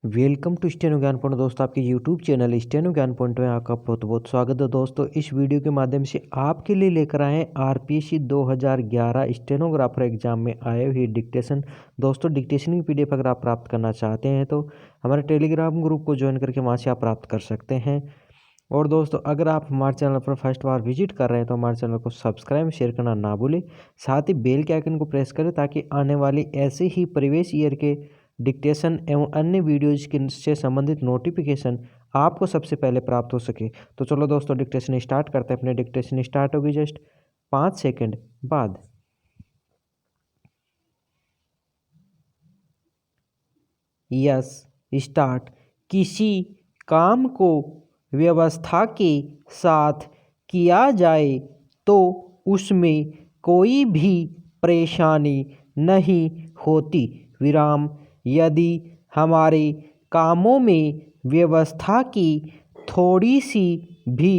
Welcome to steno ज्ञान point. दोस्तों, आपके यूट्यूब चैनल स्टेनो ज्ञान पॉइंट में आपका बहुत बहुत स्वागत है। दोस्तों, इस वीडियो के माध्यम से आपके लिए लेकर आए हैं आरपीएससी 2011 स्टेनोग्राफर एग्जाम में आए हुए डिक्टेशन। दोस्तों, डिक्टेशन की पीडीएफ अगर आप प्राप्त करना चाहते हैं तो हमारे टेलीग्राम ग्रुप को ज्वाइन करके वहाँ से आप प्राप्त कर सकते हैं। और दोस्तों, अगर आप हमारे चैनल पर फर्स्ट बार विजिट कर रहे हैं तो हमारे चैनल को सब्सक्राइब शेयर करना ना भूलें। साथ ही बेल के आइकन को प्रेस करें ताकि आने वाली ऐसे ही प्रीवियस ईयर के डिक्टेशन एवं अन्य वीडियोज के से संबंधित नोटिफिकेशन आपको सबसे पहले प्राप्त हो सके। तो चलो दोस्तों, डिक्टेशन स्टार्ट करते हैं। अपने डिक्टेशन स्टार्ट होगी जस्ट 5 सेकंड बाद। Yes, start. किसी काम को व्यवस्था के साथ किया जाए तो उसमें कोई भी परेशानी नहीं होती। विराम। यदि हमारे कामों में व्यवस्था की थोड़ी सी भी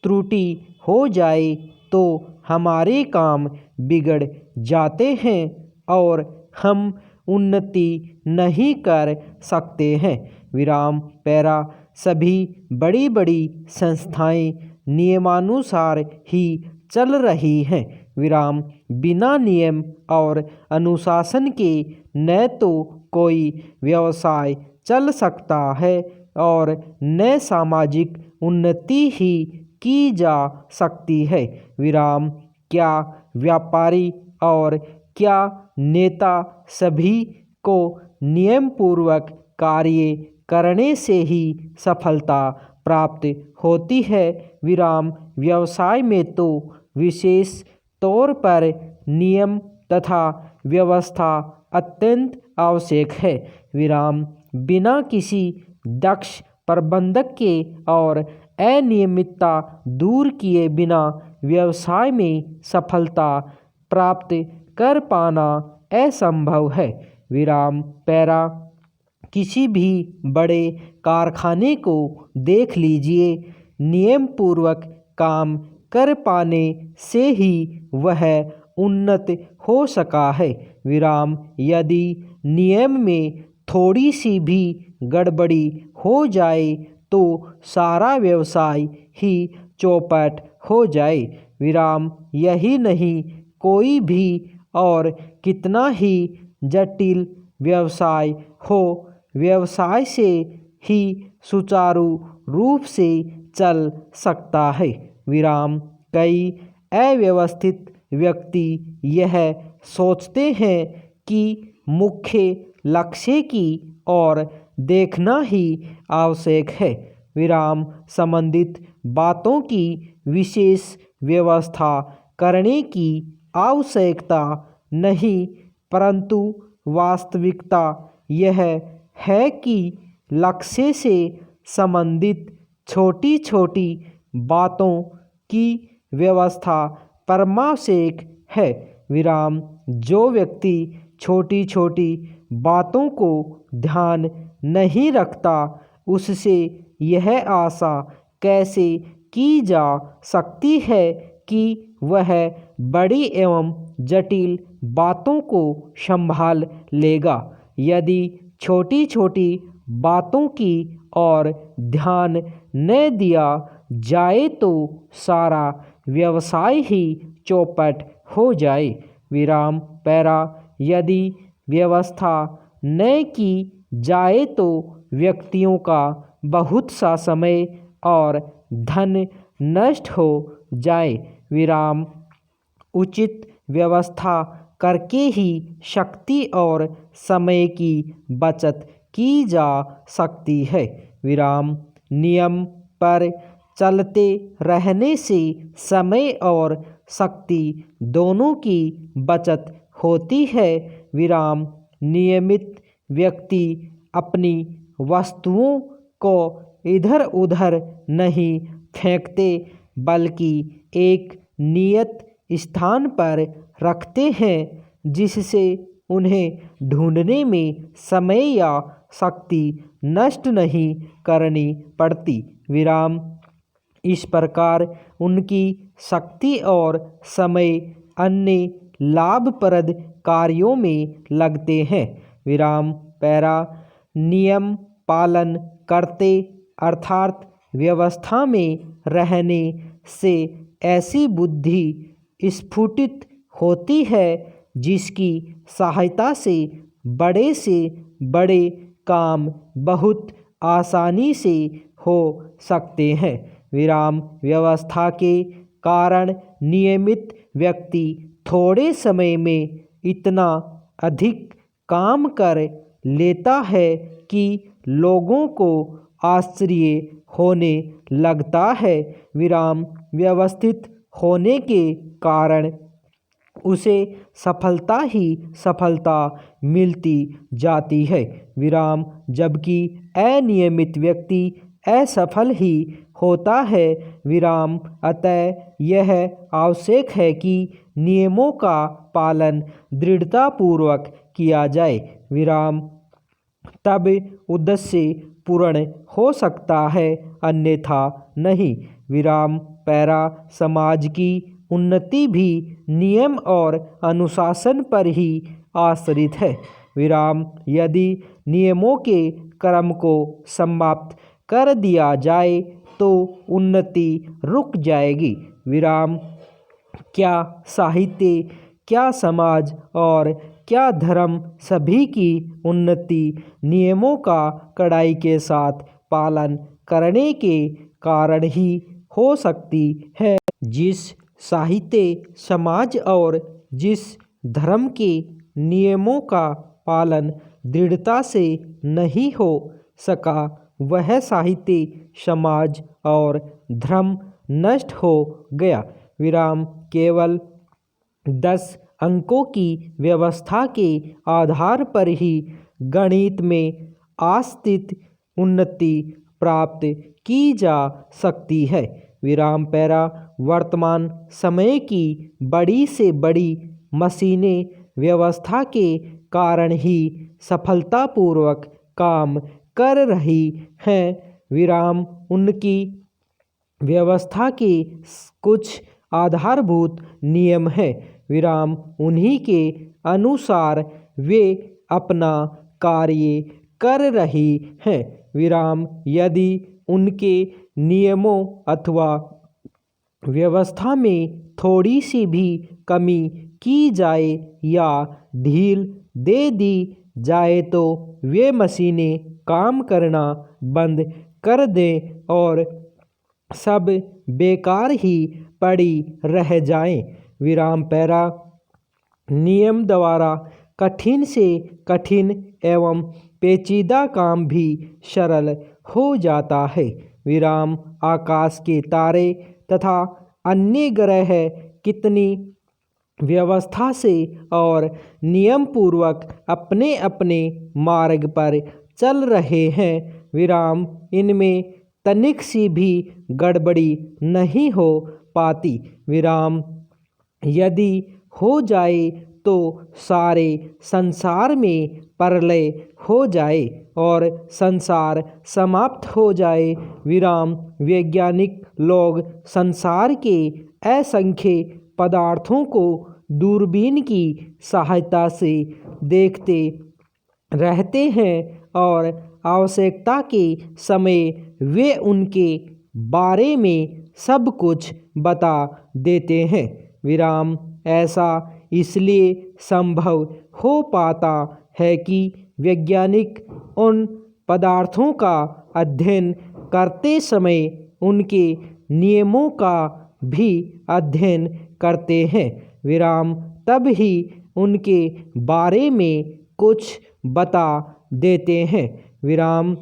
त्रुटि हो जाए तो हमारे काम बिगड़ जाते हैं और हम उन्नति नहीं कर सकते हैं। विराम। पैरा। सभी बड़ी बड़ी संस्थाएं नियमानुसार ही चल रही हैं। विराम। बिना नियम और अनुशासन के न तो कोई व्यवसाय चल सकता है और न सामाजिक उन्नति ही की जा सकती है। विराम। क्या व्यापारी और क्या नेता सभी को नियमपूर्वक कार्य करने से ही सफलता प्राप्त होती है। विराम। व्यवसाय में तो विशेष तौर पर नियम तथा व्यवस्था अत्यंत आवश्यक है। विराम। बिना किसी दक्ष प्रबंधक के और अनियमितता दूर किए बिना व्यवसाय में सफलता प्राप्त कर पाना असंभव है। विराम। पैरा। किसी भी बड़े कारखाने को देख लीजिए, नियम पूर्वक काम कर पाने से ही वह उन्नत हो सका है। विराम। यदि नियम में थोड़ी सी भी गड़बड़ी हो जाए तो सारा व्यवसाय ही चौपट हो जाए। विराम। यही नहीं, कोई भी और कितना ही जटिल व्यवसाय हो, व्यवसाय से ही सुचारू रूप से चल सकता है। विराम। कई अव्यवस्थित व्यक्ति यह सोचते हैं कि मुख्य लक्ष्य की ओर देखना ही आवश्यक है। विराम। संबंधित बातों की विशेष व्यवस्था करने की आवश्यकता नहीं, परंतु वास्तविकता यह है कि लक्ष्य से संबंधित छोटी छोटी बातों की व्यवस्था परमावश्यक है। विराम। जो व्यक्ति छोटी छोटी बातों को ध्यान नहीं रखता, उससे यह आशा कैसे की जा सकती है कि वह बड़ी एवं जटिल बातों को संभाल लेगा। यदि छोटी छोटी बातों की ओर ध्यान न दिया जाए तो सारा व्यवसाय ही चौपट हो जाए। विराम। पैरा। यदि व्यवस्था न की जाए तो व्यक्तियों का बहुत सा समय और धन नष्ट हो जाए। विराम। उचित व्यवस्था करके ही शक्ति और समय की बचत की जा सकती है। विराम। नियम पर चलते रहने से समय और शक्ति दोनों की बचत होती है। विराम। नियमित व्यक्ति अपनी वस्तुओं को इधर उधर नहीं फेंकते बल्कि एक नियत स्थान पर रखते हैं, जिससे उन्हें ढूंढने में समय या शक्ति नष्ट नहीं करनी पड़ती। विराम। इस प्रकार उनकी शक्ति और समय अन्य लाभप्रद कार्यों में लगते हैं। विराम। पैरा। नियम पालन करते अर्थात व्यवस्था में रहने से ऐसी बुद्धि स्फुटित होती है जिसकी सहायता से बड़े काम बहुत आसानी से हो सकते हैं। विराम व्यवस्था के कारण नियमित व्यक्ति थोड़े समय में इतना अधिक काम कर लेता है कि लोगों को आश्चर्य होने लगता है। विराम व्यवस्थित होने के कारण उसे सफलता ही सफलता मिलती जाती है। विराम जबकि अनियमित व्यक्ति असफल ही होता है। विराम अतः यह आवश्यक है कि नियमों का पालन दृढ़तापूर्वक किया जाए। विराम तब उद्देश्य पूर्ण हो सकता है, अन्यथा नहीं। विराम पैरा समाज की उन्नति भी नियम और अनुशासन पर ही आश्रित है। विराम यदि नियमों के क्रम को समाप्त कर दिया जाए तो उन्नति रुक जाएगी। विराम क्या साहित्य, क्या समाज और क्या धर्म सभी की उन्नति नियमों का कड़ाई के साथ पालन करने के कारण ही हो सकती है। जिस साहित्य, समाज और जिस धर्म के नियमों का पालन दृढ़ता से नहीं हो सका, वह साहित्य, समाज और धर्म नष्ट हो गया। विराम केवल 10 अंकों की व्यवस्था के आधार पर ही गणित में आस्थित उन्नति प्राप्त की जा सकती है। विराम पैरा वर्तमान समय की बड़ी से बड़ी मशीनें व्यवस्था के कारण ही सफलतापूर्वक काम कर रही हैं। विराम उनकी व्यवस्था के कुछ आधारभूत नियम हैं। विराम उन्हीं के अनुसार वे अपना कार्य कर रही हैं। विराम यदि उनके नियमों अथवा व्यवस्था में थोड़ी सी भी कमी की जाए या ढील दे दी जाए तो वे मशीनें काम करना बंद कर दें और सब बेकार ही पड़ी रह जाएं। विराम पैरा नियम द्वारा कठिन से कठिन एवं पेचीदा काम भी सरल हो जाता है। विराम आकाश के तारे तथा अन्य ग्रह कितनी व्यवस्था से और नियम पूर्वक अपने अपने मार्ग पर चल रहे हैं। विराम इनमें तनिक सी भी गड़बड़ी नहीं हो पाती। विराम यदि हो जाए तो सारे संसार में प्रलय हो जाए और संसार समाप्त हो जाए। विराम वैज्ञानिक लोग संसार के असंख्य पदार्थों को दूरबीन की सहायता से देखते रहते हैं और आवश्यकता के समय वे उनके बारे में सब कुछ बता देते हैं। विराम ऐसा इसलिए संभव हो पाता है कि वैज्ञानिक उन पदार्थों का अध्ययन करते समय उनके नियमों का भी अध्ययन करते हैं। विराम तब ही उनके बारे में कुछ बता देते हैं। विराम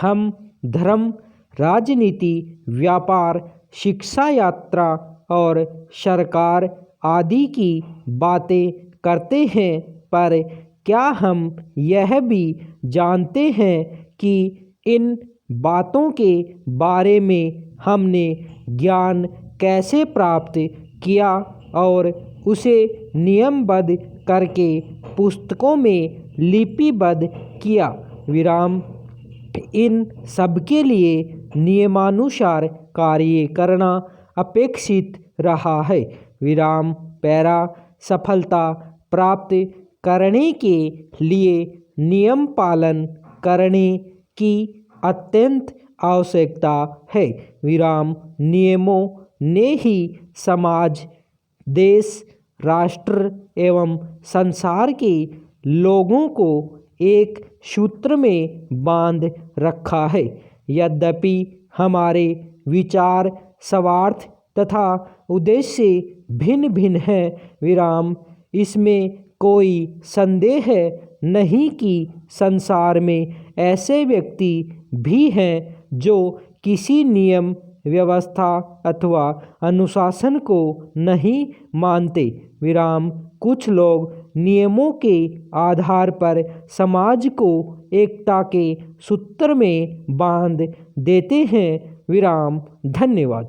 हम धर्म, राजनीति, व्यापार, शिक्षा, यात्रा और सरकार आदि की बातें करते हैं, पर क्या हम यह भी जानते हैं कि इन बातों के बारे में हमने ज्ञान कैसे प्राप्त किया और उसे नियमबद्ध करके पुस्तकों में लिपिबद्ध किया। विराम इन सबके लिए नियमानुसार कार्य करना अपेक्षित रहा है। विराम पैरा सफलता प्राप्त करने के लिए नियम पालन करने की अत्यंत आवश्यकता है। विराम नियमों ने ही समाज, देश, राष्ट्र एवं संसार के लोगों को एक सूत्र में बांध रखा है। यद्यपि हमारे विचार, स्वार्थ तथा उद्देश्य भिन्न भिन्न हैं, विराम इसमें कोई संदेह नहीं कि संसार में ऐसे व्यक्ति भी हैं जो किसी नियम, व्यवस्था अथवा अनुशासन को नहीं मानते। विराम कुछ लोग नियमों के आधार पर समाज को एकता के सूत्र में बांध देते हैं। विराम धन्यवाद।